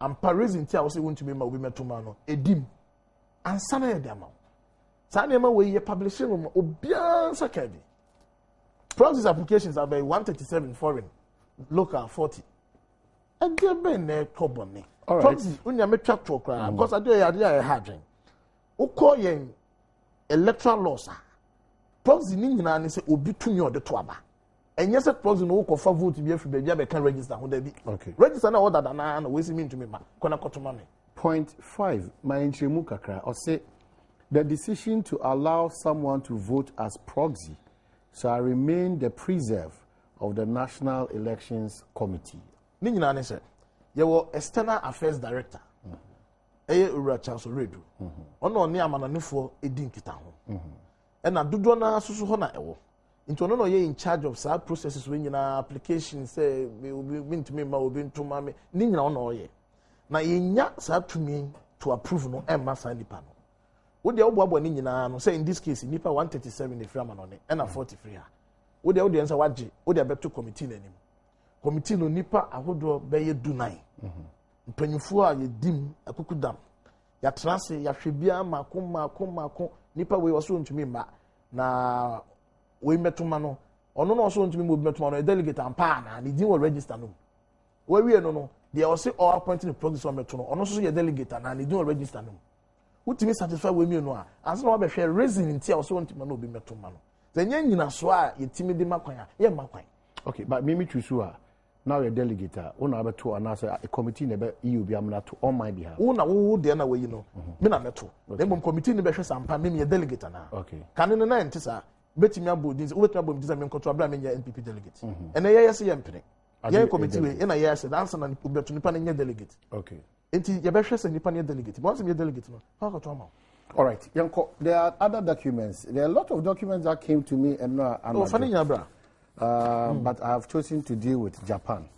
I'm paraphrasing tia we say want to be ma obi metoma no edim ansa na ye dem sa na ma we ye publishing room obian sakadi proxy applications are by 137 foreign local 40 and there be na carbon proxy unya metwa to kra because ade ya hadwen ukọ yen electoral laws proxy ni nyina ne se obi tumi ode to aba enye se proxy no ko fa vote bi afi ba bia be kan register ho da bi register na order da na we see me ntumi ma kona kotoma me. Point 5 my nchemu kakra or say the decision to allow someone to vote as proxy shall remain the preserve of the National Elections Committee. Ni nyina ne se ye wo external affairs director Ura Charles Redu. Ono ni amananefo edi nkita ho. Na dodo na susu ho na ewo. Nti ono no ye in charge of sa processes we nyina applications say we ntumi ma obi ntuma me ni nyina ono ye. Na yenya sa tumi to approve no emma sa nipa no. Wo de obo ni nyina no say in this case nipa 137 efra ma no ne na 43 ha. Wo de audience waje wo de abeto committee nanim. Committee no nipa ahodo be ye du 9. Mpanyufo a yedim akukudam ya transe ya hwebia mako nipa we waso ntumi ma na we metoma no ono no so ntumi mo metoma no delegate ampa na ni din wo register no we wie no they also all appointing the proxy so meto no ono so ye delegate na ni din wo register no utimi satisfy we mi no a anso na wo be hwe reason ntia wo so ntumi na obi metoma no zenya nyina so a yetimi de makwan a ye makwan. Okay, but me choose now a delegate, una be to announce a committee nebe EU be amna to on my behalf. Una wo de na we no. Me na meto. Dem committee ne be hwe sampa me me delegate na. Okay. Kan ne na ntisa betimi abodin, wo betimi abodin say me nkoto abra me nya NPP delegate. And ye yes ye mpene. Ye committee we na ye say answer na beto nipa ne nya delegate. Okay. Enti ye be hwe say nipa ne delegate. But once me delegate no, how ko to am. All right. Yanko, there are other documents. There are a lot of documents that came to me and no. Oh, funny bra. But I have chosen to deal with Japan.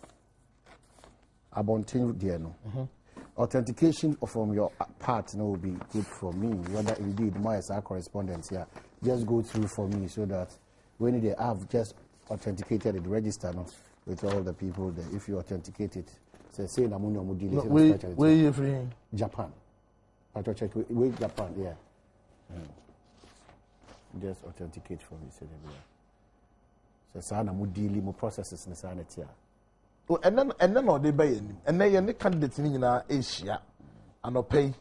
Abontin Diano. Authentication from your part will be good for me. Whether indeed my correspondence here, just go through for me so that when they have just authenticated the register with all the people there, if you authenticate it, say Namunyo Mudili. Where you free? Japan. I check with Japan, yeah. Just authenticate for me. So sana mudili mo processes na sana tia. Oh, and then all they buy him. And then any candidate in Asia and I'll pay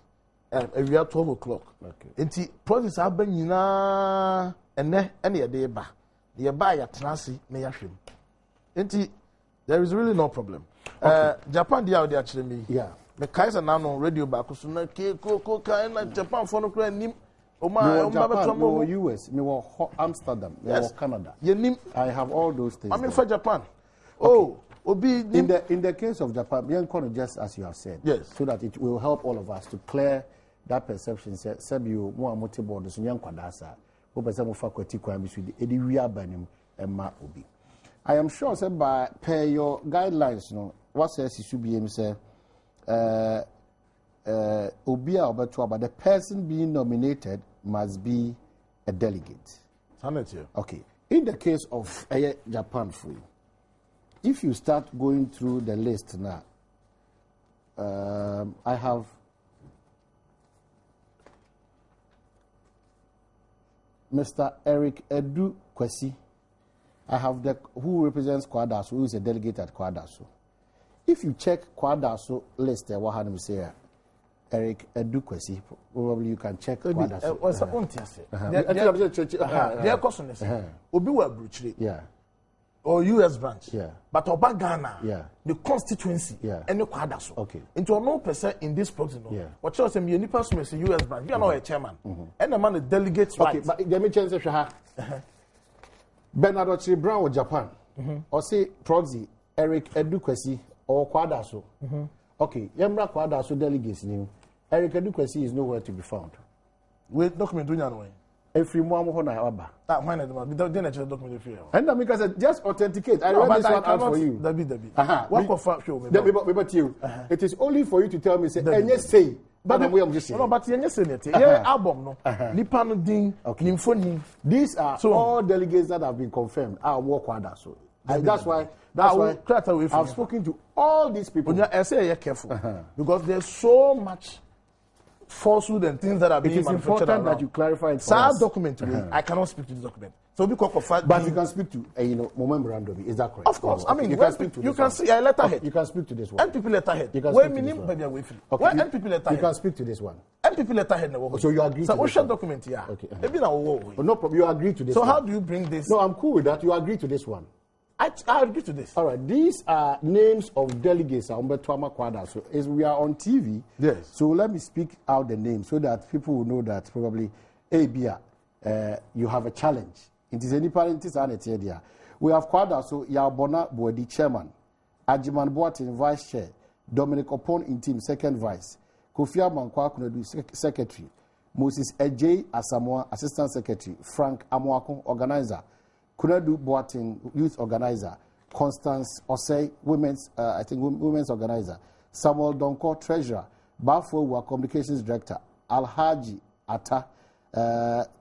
every 12 o'clock. Okay. And the process have been and then any day ba. The buy a transi na yashim. And there is really no problem. Okay. Japan they are actually me. Yeah. The Kaiser now on radio back so na Japan for no nim. No US, no Amsterdam, no yes. Canada. I have all those things. I mean for Japan. Okay. Oh, in the case of Japan, just as you have said, yes, so that it will help all of us to clear that perception. Sebio mo amote board so nyan kwadasa. Wo pese mo faculty kwan bi so di edi wi abanim emma obi. I am sure say by per your guidelines no what says it should be say obia obeto but the person being nominated must be a delegate. Okay. In the case of Japan free, if you start going through the list now, I have Mr. Eric Edu Kwesi. I have who represents Quadaso, who is a delegate at Quadaso. If you check Quadaso list, what had say Eric Edu Kwesi, probably you can check Quadaso. What's the point? Their question is, Obi wa Bruchri. Yeah. Or US branch, yeah. But Oba Ghana, yeah. The constituency, yeah. And the Quadaso. Okay. Into no percent in this program. Yeah. What you say, me any person is a US branch. You are not a chairman, and the man the delegates. Okay, right. But let me change the Bernard Brown or Japan, or say proxy Eric Edu Kwesi or Quadaso. Okay, Yembra Quadaso delegates name. Eric Edu Kwesi is nowhere to be found. Wait, document doing that way. Every one of them. Why not? Then I just document free. And then because just authenticate. I read this one out for you. What confirm show me? But you, it is only for you to tell me. Say, and yes, say. But I'm just saying. No, but yes, say it. Yeah, album no. Nipa no ding. Nymphony. These are all delegates that have been confirmed. Our work order so. That's why I've spoken to all these people. I say you're careful because there's so much falsehood and things that are being manufactured. It is important that you clarify it for us. us. Document I cannot speak to this document. So but you can speak to memorandum. Is that correct? Of course. I mean, you can speak to you can see a letterhead. You can speak to this one. MPP letterhead. You can speak to this one. MPP letterhead. You can speak to this one. MPP letterhead. So you agree to this one? Document here. Okay. No problem. You agree to this. So how do you bring this? No, I'm cool with that. You agree to this one. I agree to this. All right. These are names of delegates. So we are on TV. Yes. So let me speak out the names so that people will know that probably ABIA, you have a challenge. It is any parents and it's here. We have Kwada, so Yabona Boadi chairman, Ajiman Boatin vice chair, Dominic Opon in team second vice, Kofi Amankwa Kunadu secretary, Moses Ejay Asamoah assistant secretary, Frank Amoakon organizer, Kunadu Boatin youth organizer, Constance Osei women's organizer, Samuel Donko treasurer, Bafo communications director, Alhaji Atta,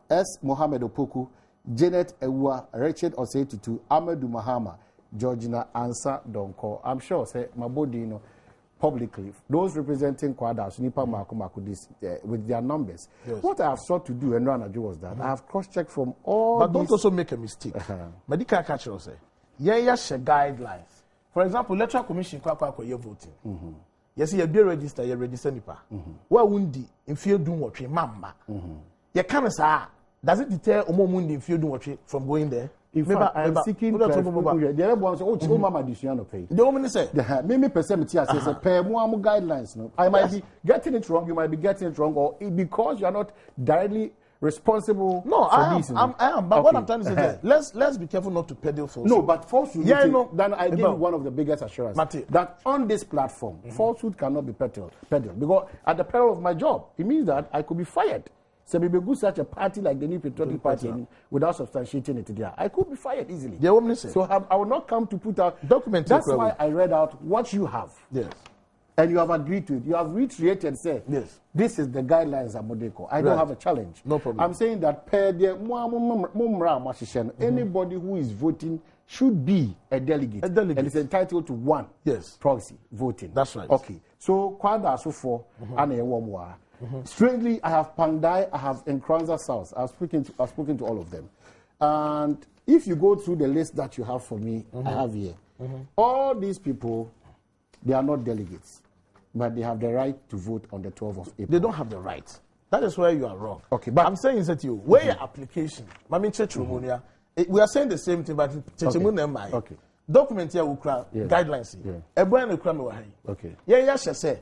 S. Mohammed Opoku, Janet Ewa, Richard Osetutu, Amadou Mahama, Georgina Ansa Donko. I'm sure, say, Mabodino, publicly, those representing Kwadas, Nipa Makumaku, with their numbers. Yes. What I have sought to do, and Ranaju, was that I have cross-checked from all. But don't also make a mistake. Medical catcher say, share guidelines. For example, electoral commission, you're voting. Yes, you be registered, you register Nipa. Well, wundi, in field doing what mamba. You can't say. Does it deter Omomundi if you do watch it from going there? In fact, I'm seeking the other one says, "Oh, Mama, this you pay." The woman said, "Maybe percent says pay more guidelines." No, I might be getting it wrong. You might be getting it wrong, or because you are not directly responsible. No, for I this, am. I am. But okay. What I'm trying to say is, let's be careful not to peddle falsehood. No, but falsehood. Yeah, then I give you one of the biggest assurances that on this platform, falsehood cannot be peddled because at the peril of my job, it means that I could be fired. So we go such a party like the New Patriotic Party without substantiating it there. I could be fired easily. So I will not come to put out documents. That's why I read out what you have. Yes. And you have agreed to it. You have reiterated, say, yes, this is the guidelines of Modeko. I don't have a challenge. No problem. I'm saying that anybody who is voting should be a delegate. And is entitled to one proxy voting. That's right. Okay. So, Kwada so for strangely, I have Pandai, I have Nkranza South. I've spoken to all of them. And if you go through the list that you have for me, I have here, all these people, they are not delegates, but they have the right to vote on the 12th of April. They don't have the right. That is where you are wrong. Okay, but I'm saying that you, where your application, we are saying the same thing, but okay. Document here, guidelines. Okay. Say.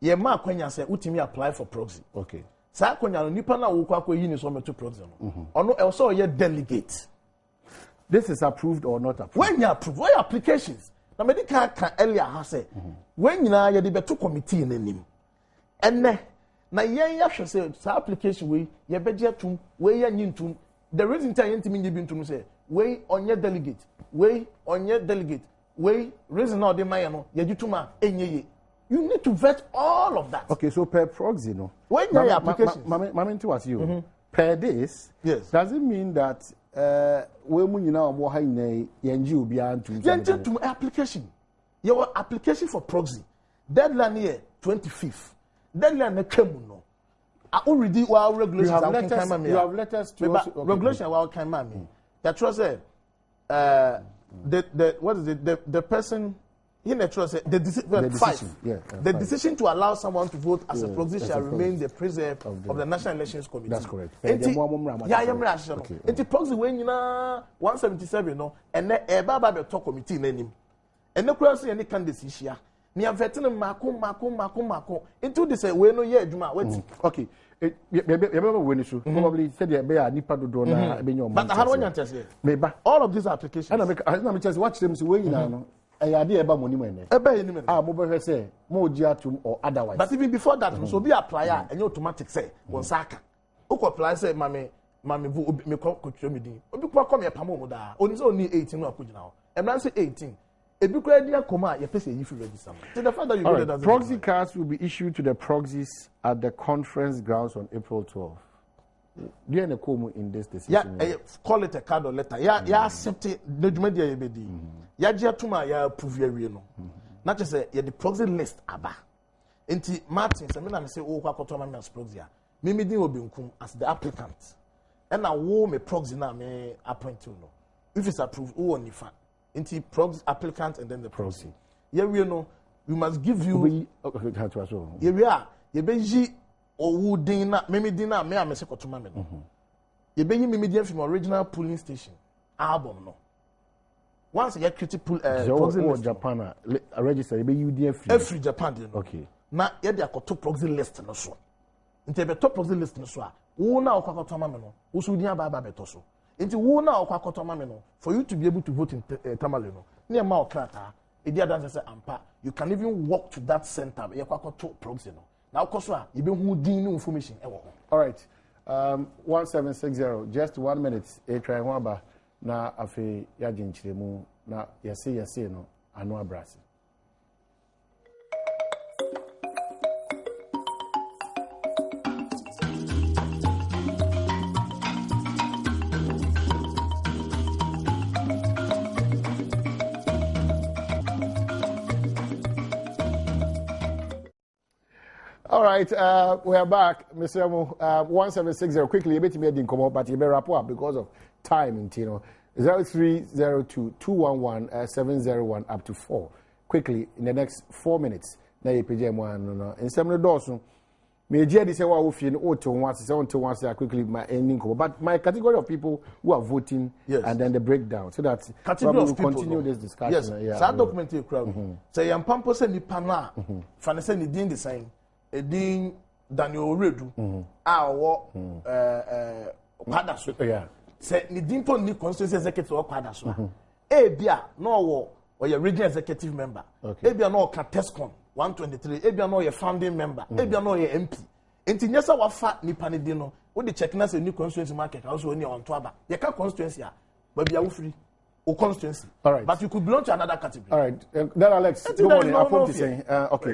Ye ma kwanya say utimi apply for proxy. Okay. Sa kwanya no nipa na wo kwa yi ni so meto proxy no. Ono e so ye delegate. This is approved or not approved? When you approve, what applications? Na medical can earlier ha say when nyina ye de beto committee nanim. Enne na yen ya hwe say sa application we ye beje tum we ya nyintum. The reason tell yen timi nyibi ntum say we onye delegate. We onye delegate. We reason now de maye no ye gituma enyeye. You need to vet all of that. Okay, so per proxy, no. When your application, Mama, was you per this. Yes. Does it mean that when you know more high will be to application? Your application for proxy deadline here 25th. Deadline ne came no. I already regulations. You have letters to us. Regulation will come me. That was the what is it? The person. The decision to allow someone to vote as a proxy shall remain the preserve of the National Elections Committee. That's correct. The proxy when you know 177 no, and then a talk committee name. And the question any candidacy here. Near veteran Mako. Into this way no year Juma. Okay. Remember when you probably said Nipa do na. But how do you say? All of these applications. I'm just watch them way now. Idea about money mobile say more GR2 or otherwise. But even before that, so be apply and you automatic say one saka. Oko apply say mame vu me me obi come here pamo da. Only 18 no akujina ho. Emran say 18. Ebi kura dia koma ye pese you feel register. So the fact that you get that proxy cards will be issued to the proxies at the conference grounds on April 12th. Do you come in this decision? Yeah, call it a card or letter. Yeah, accept it. The media ebedi. Yeah, tuma ya approve ya no. Not just say the proxy list aba. Enti Martin, I mean, I say, oh, what am I proxy? Mimi din obi nkum as the applicant. And I will me proxy na me appoint you no. If it's approved, who on ifa. Enti proxy applicant and then the proxy. Yeah, we know we must give you. Yeah, we are. You be ji owu din na mimi din na me amese kotoma me no. You be mimi din from original polling station album no. Once you get critical proxy list Japan register, you be UDF every Japan din. Okay. Na ye dey akoto proxy list no so. Nti be top proxy list no so a wo na okwakoto me no. Wo so din aba beto so. Nti wo na okwakoto me no for you to be able to vote in Tamale no. Na ma okrata e dey dance say ampa you can even walk to that center ye kwakoto proxy no. Now, Koswa, you be who did new information. All right. 1760, just 1 minute. A try one ba na afe yajin chiremu na yase no anu abrasi. All right, we are back, Mr. 1760. Quickly, you better make come up, but you better wrap up because of time. 0302-211-701 up to 4. Quickly, in the next 4 minutes. Now you pay one. In some of those, may JD say what we feel to once quickly my ending. But my category of people who are voting and then the breakdown, so that category of people continue this discussion. Yes, that documentary crowd. Say I'm pampo say ni pana, fanese ni din the same. Edin Daniel Redu wo kwada so say ni din to ni constituency executive wo kwada so e bia no wo regional executive member e bia no ka Tescom 123 e bia no founding member e bia no MP enti nyesa wafa nipa ne din no wo de check na say ni constituency market also ni on to aba ye ka constituency a ba bia wo free or constituency. All right. But you could belong to another category. All right. Then Alex, good morning. I hope to say. Okay.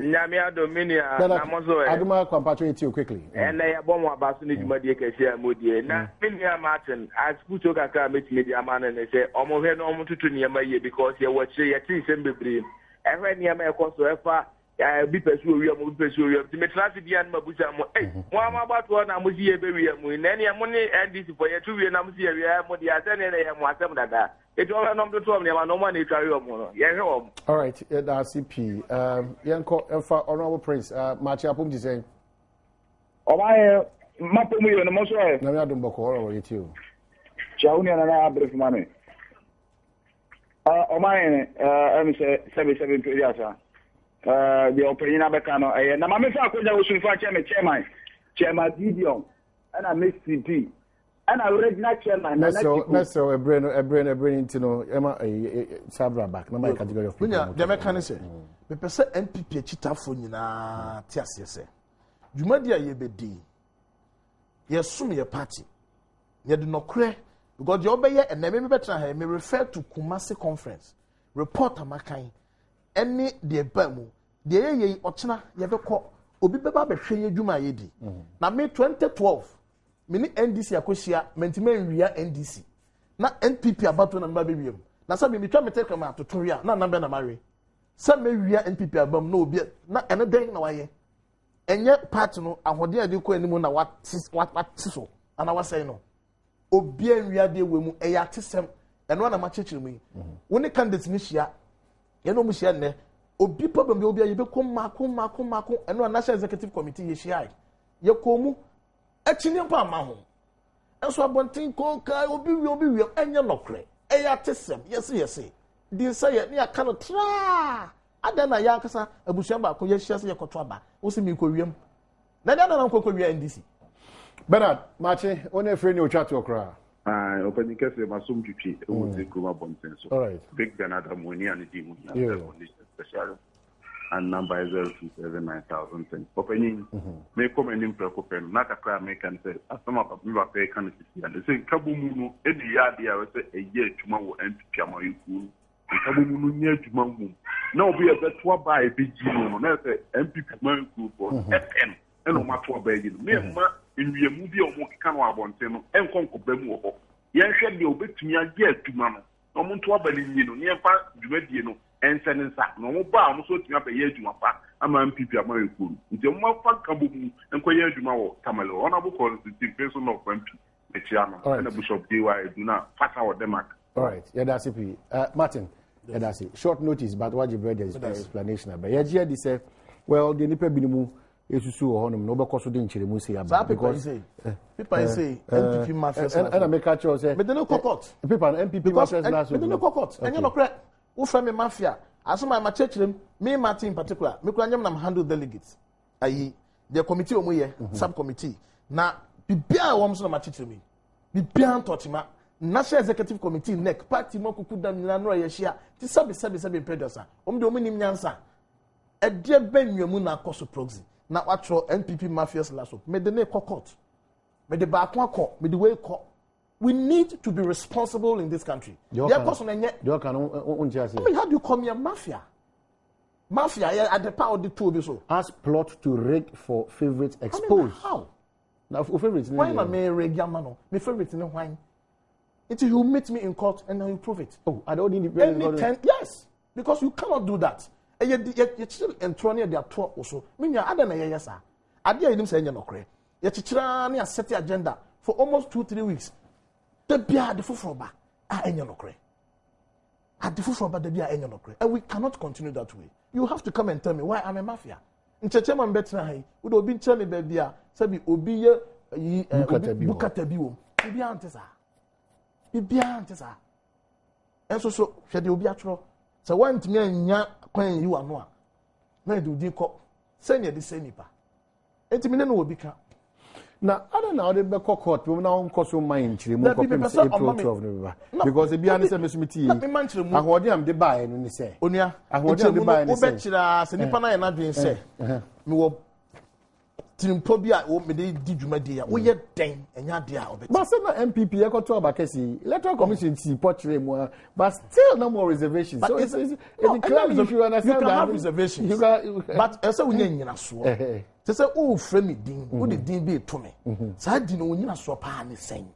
Adoma compatriot you quickly. And I have one about to need Madia Kesee Modia. Now, Minia Martin, I put to Kaka media man and they say, almost had almost to near my year because you watch your team simply. And when you may cost so far, I be pursuing to make last year and Mabusa. Hey, one about one, I must hear very in any money and this for your 2 years. I'm here, Modia, and I am what that. It all I'm to tell me, no money carry on. Yeah, all right, CP. Yanko, Honorable Prince, Machi Apum to say. Oh, my Mapumu and Moshe. Namia Dumboko, or you too. Chaunia and I have brief money. Oh, my, I'm 77 years. The opinion of Becano, and I'm a chairman Didion, and I miss CP. And I original chairman. That's so a brain to know Emma Sabra back. No, my category of people. The mechanism. The person MPP chita for you na TSS. Jumadia yebedi. Yesum your party. You do not cry because you obey and never better. May refer to Kumasi conference. Report a makai. Any the Bemu. The ye ochna yebeko. Obi beba be hwe yedwuma yedi. Na me 2012. Mini NDC akosia mentime nwia NDC na NPP abato na mba bewiem na sabe mi twa meteka ma totoria na na be na mare sa me wia NPP abam na obi na ene den na waye enye part no ahode ade ko animu na wat so ana wasai no obi nwia de wemu eya tesem eno na ma chechire mu woni candidate ni hia ye no mu hia ne obi problem be obi aye be kom eno national executive committee ye hia ye komu Achini mpa ma ho. Enso abontin konka obi wi enye nokre. Eya tesem. Yes. Din say ye na aka no tra. Ada na ya akasa abusuan ba ko ye hia se ye koto aba. Wo se mi ko wiem. Na dia na ko wi NDC. Bernard, Machi, one free new chat okra. Opening Kesee masum twitwi e wo se kuma bonten so. All right. Big Bernard Amoni and the team special. And number is 0279,000. Opening may come and imprecopen, not a crime make and say, as some of them are pay can see. And they say, Kabumuno, any yard, I would say a year tomorrow and Piamo, and Kabumuno near to Mangu. No, we are that one by a big gino, not a MP group or FN, and no matter what begging. nwie mu bi omo keka no abonte no enkonkoba mu ho yen hwe de obetumi age atuma no omo nto abali nyi no ne fa dwumadie no ensene nsa no mo ba omo so tumi abaye adwuma pa ama MPP ama ekuru nti mo fa kabo mu enkoye adwuma wo tamale ona bo call the person of MP the chairman and Bishop DY do not pass our demark. All right, yeah, that's it. Martin, yeah, that's it. Short notice, but what you read is explanation. But yeah, they say, well, the nipa binimu is so honum no because didn't chirimu say about because people say MPP mafias and I make a choice say but they no court people MPP mafias last but they no court and you know correct who from mafia as my church me Martin in particular me kura nyam handle delegates ayi the committee omo ye subcommittee na bibia wom so na church me bibia ntochima National Executive Committee NEC party mo kuku da nyina no ye hia ti sabe predosa de omunim nyansa e de banwamu na akoso proxy na watro NPP mafias lasso me de ne court me de ba akọ me de we ko we need to be responsible in this country there person enye do kan unja say how do you call me a mafia at the power the two be so as plot to rig for favorite exposed how now for favorite why am I rig yamano me favorite in why until you meet me in court and then you prove it. Oh, I don't need yes, because you cannot do that. And you still entrone their tour also. Meaning, I don't know, yes, sir. I didn't say no cray. Yet you set the agenda for almost 2-3 weeks. The beer the full from back. I ain't no cray. At the full from back, the beer ain't no cray. And we cannot continue that way. You have to come and tell me why I'm a mafia. In Chechema better, would have been telling me, baby, Sabi, Obiya, Bukatabium, Obiya Antesa. Bibia ntesa enso so hwe de obi atro se wantimi anya kwan yi wa no a na de odi ko senya de senipa entimi ne no obi ka na ada na ode be court we na on koso mind chire mu kopim April 12 November because e bia ne se mesumiti ahode am de bae no ni se onua ahode am de bae ni se obe chira se nipa na ye na dwen se me wo Timpo bia o me dey di dwumadi ya wo ye den enya de a obeti but say na MPP e koto Abakesi electoral commission ti portray mu but still no more reservations but so it's clearly if you understand you can have reservations but ese wo nyina so te say o frame me din wo de din bi to me sa di no nyina so pa ne sen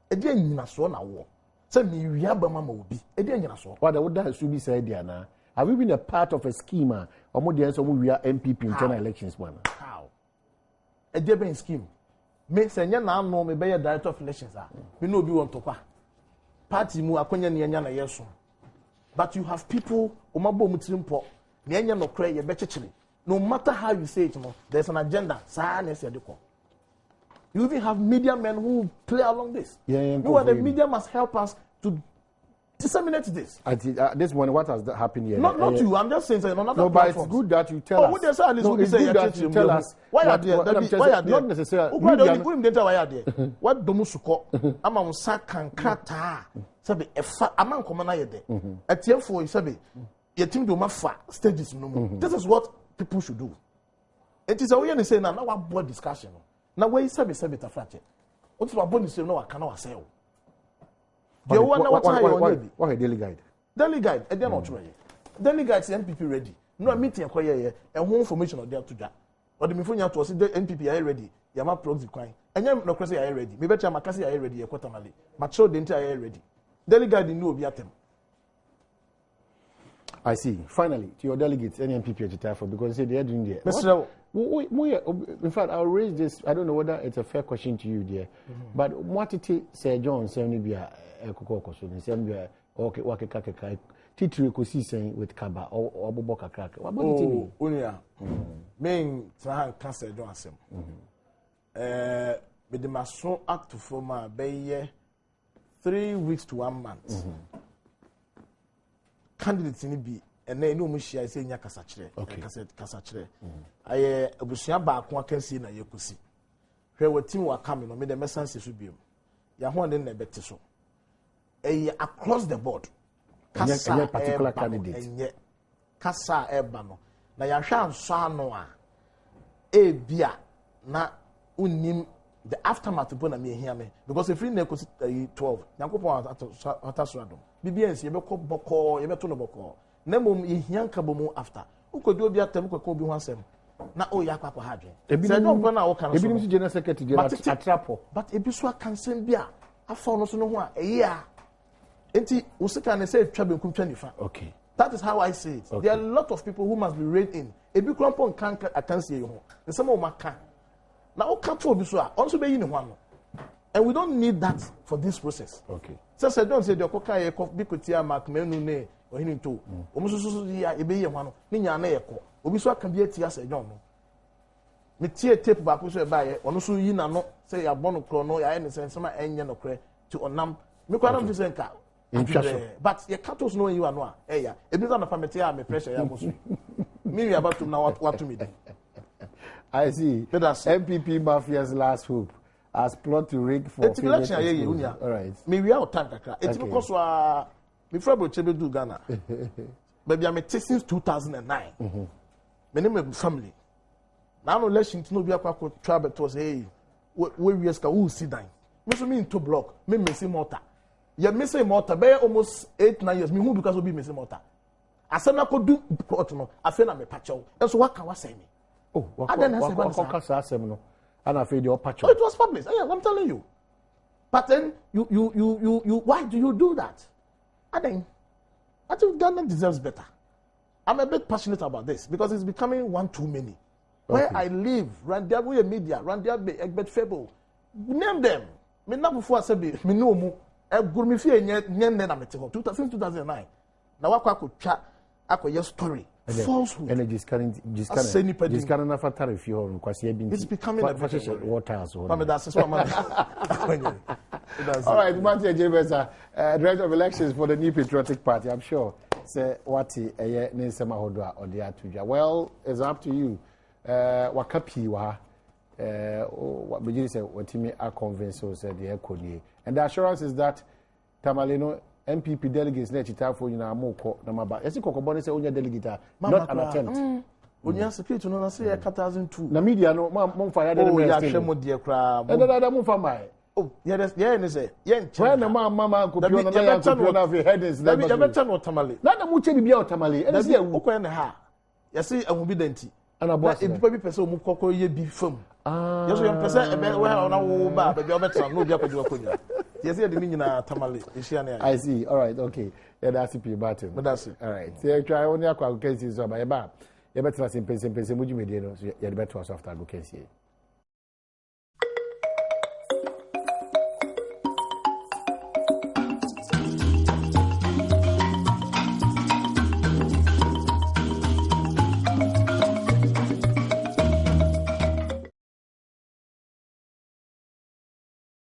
e de nyina so na wo say me wia ba mama obi e de nyina so what would that should be said there na have you been a part of a scheme omo de enso mo wia MPP internal elections man a debate scheme. Me senya na no me be director of elections me no obi won tokwa party mu akonya ne nya na yeso but you have people omabo mutirimpo ne nya no kra ye be chechire no matter how you say it no there's an agenda sa na se dekọ you even have media men who play along this the media must help us to disseminate this. This one, what has happened here? Not you. I'm just saying so another no, but it's good that you tell us. It's good that you tell us. Why are there? Why are there? Not necessarily. Why are there? What domusuko? Amam sakan krata. Sabi efa amam komana yede. Etiefo sabi. Yetim do mafa stages no. This is what people should do. It is a way to say now what board discussion. Now where sabi tafache. What's what board say no akana wa say. What a daily guide? Daily guide, I don't know. Daily guide is MPP ready. No meeting and whole information on there to that. Or the Mifunya to see the MPP are ready. Yama proxy coin. And yam no question are ready. Maybe Makasi are ready. Quarterly. Macho the entire ready. Daily guide in no biatem. I see. Finally, to your delegates, any MPP to tie for because they are doing there. In fact, I'll raise this. I don't know whether it's a fair question to you, dear. But what did Sir John say? Okay, Titri Kosi saying with Kaba or Boboka crack. What about it? Unia, main Trahan Cancer John Asem. With the Mason Act to form a bay 3 weeks to 1 month. Candidates in be and then no Mushia saying Yakasachre. Okay, Casachre. I Bushia back one can see na Yokusi. Where were team were coming or made the message should be. Yahwan in the Betiso. Across the board. Kasa particular candidate. And Kasa Ebano. Na Yashan Sanoa. Bia na unim the aftermath to put me hear me. Because if you never 12, Yanko Atasradom. BBS, Yabeko Boko, Yabetuno Boko. Nemum Yankabomu after. Who could do be at them could be one sem. na o ya Acquah ha dwen say don na wo kan so ebi nim general secretary atrapo but ebi so akansem bia afa no so no ho a eya enti wo sika ne say twa benkum twa nifa okay that is how I see it. Okay. There are a lot of people who must be reined in ebi krampo kan akansie ho nsem o maka na o ka to obi so a onso be yi ne ho ano and we don't need that for this process okay say don't say the okoka ye bi kotia mark menu ne ohini to omususu ya ebe ye ho ano ne nya na ye ko obi so aka bi atia say John no me tie tape ba ko so e ba ye ono so yi na no say ya bono kro no ya ne sense ma enye no kre to onam me kwa na fi nka but ye catos no you ano a ya ebi na fa metia me pressure ya boso me we about to now what to me I see MPP mafia's last hope as plot to rig for election all right me we are time kakra it because me frabo chebe do Ghana baby I'm since 2009 me name my family now no election no be Acquah travel to say we years ka who sit down me so me into block me missing mortar ya missing mortar be almost 8-9 years me who because we be missing mortar asana ko do court no afa na me pacho so what can we say me what asem no and I feel the patch. Oh, it was published. Yeah, I'm telling you. But then you why do you do that? I think Ghana deserves better. I'm a bit passionate about this because it's becoming one too many. Where I live, Randiabu media, Randiabu Egbert Fable, name them. Me na before I said me no mu. Gurmi fi enye na mete ho. 2009. Na Acquah ko twa Acquah story. Falsehood. Energy scanning na fatare fi ho kwase ya bi. It's becoming a water so. All right, Matthew Jebesa, Director of Elections for the New Patriotic Party. I'm sure say wati eye ne nsema hodo a ode atudwa. Well, it's up to you. Wakapi wa what begin say watimi are convinced so said the ekoni. And the assurance is that Tamalino MPP delegates na chita for nyina amoko na maba. Yesi kokobone say onya delegate not an attempt. Onya security no na say 1002. Na media no mo fa ya delegate. Oh ya hwemo de kra. And that mo fa mai. Oh, yeah, ne say. Yeah, when the mama kopio na ya kopio na fi headings na. Ya becha no tamale. Na mu che bibia o tamale. Na say ukọ na ha. Ya say ahubidenti. Ana boss. Na ebipa bi pese o mu kokọ ye bi fam. Yes, you pese ebe we na wo ba be obetra no bi akwadwa konya. Yes, you dey nyina tamale. I see. All right, okay. Yeah, that's it about him. That's it. All right. So you try only Acquah Kesee so ba ye betra simple mujimedie no so ye better after Acquah Kesee.